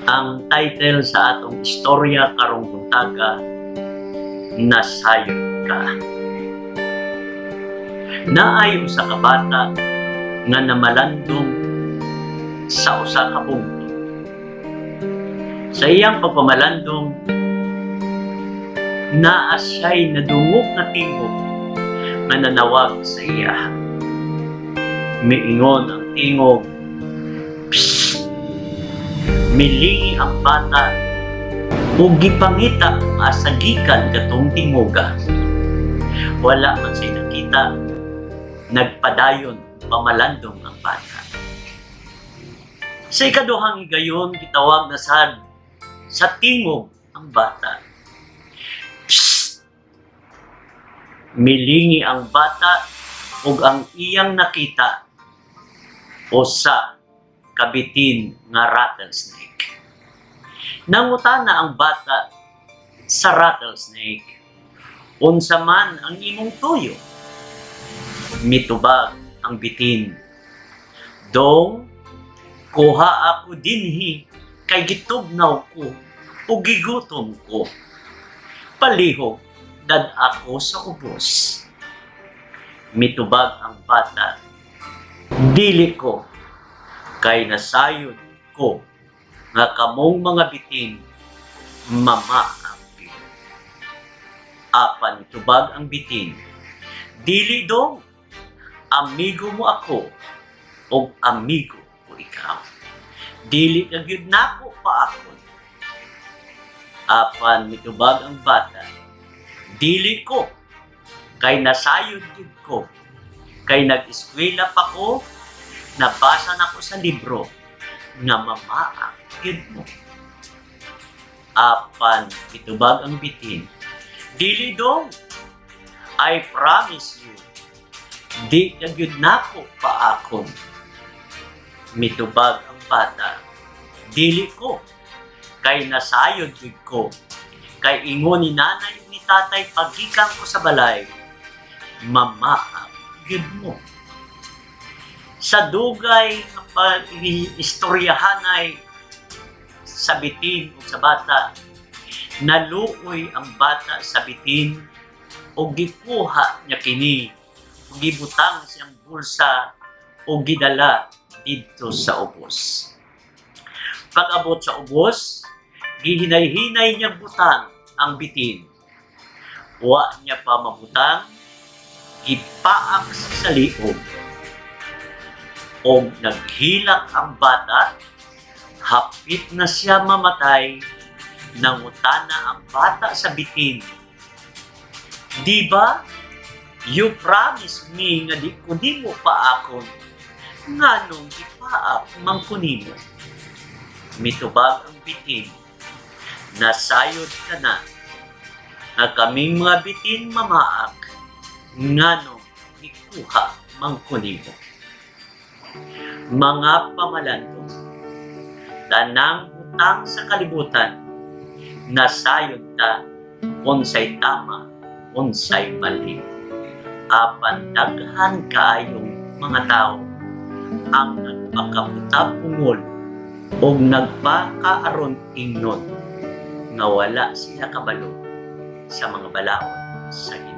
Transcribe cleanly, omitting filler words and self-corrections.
Ang title sa atong istorya karong buntaga, Nasayod Ka. Naay usa ka bata nga namalandong sa usa ka bungtod. Sa iyang pagpamalandong, naa siya'y nadungog na tingog nga nanawag sa iya. Miingon ang tingog, "Psst!" Milingi ang bata ug gipangita ang asagikan katong tingoga. Wala man siya nakita, nagpadayon pamalandong ang bata. Sa ikaduhang higayon, gitawag na sad sa tingog ang bata. Psst! Milingi ang bata ug ang iyang nakita usa kabitin nga rattlesnake. Nangutana ang bata sa rattlesnake, "Unsa man ang imong tuyo?" Mitubag ang bitin, "Dong, kuha ako dinhi kay gitugnaw ko ug gigutom ko. Palihog dad ako sa ubos." Mitubag ang bata, "Dili ko, kay nasayod ko nga kamong mga bitin mamaapil." Apan mitubag ang bitin, "Dili dong, amigo mo ako ug amigo ko ikaw. Dili ka gyud nako paakon." Apan mitubag ang bata, "Dili ko, kay nasayod gyud ko, kay nag-eskwela pa ko, nabasa na ko sa libro nga mamaak gyud mo." Apan mitubag ang bitin, "Dili dong, I promise you, di ka gyud nako paakon." Mitubag ang bata, "Dili ko, kay nasayod gyud ko, kay ingon ni nanay ug ni tatay paggikan ko sa balay, mamaak gyud mo." Sa dugay nga pag-istoryahanay sa bitin o sa bata, naluoy ang bata sa bitin o gikuha niya kini o gibutang siyang bulsa o gidala dito sa ubos. Pag-abot sa ubos, gihinay-hinay niya butang ang bitin. Wa niya pa mabutang, gipaak sa liog. O naghilak ang bata, hapit na siya mamatay, nangutana ang bata sa bitin, "Di ba, you promise me nga di ko di mo paakon, nganong ipaak man ko nimo?" Mitubag ang bitin, "Nasayod ka na, nga kaming mga bitin mamaak, nganong ikuha man ko nimo." Mga pamalandong, tanang butang sa kalibutan, nasayod ta, unsay tama, unsay mali. Apan daghan kaayong mga tao ang nagpakabutapungol o nagpakaaron ingnon nga wala sila kabalo sa mga balaod sa Ginoo.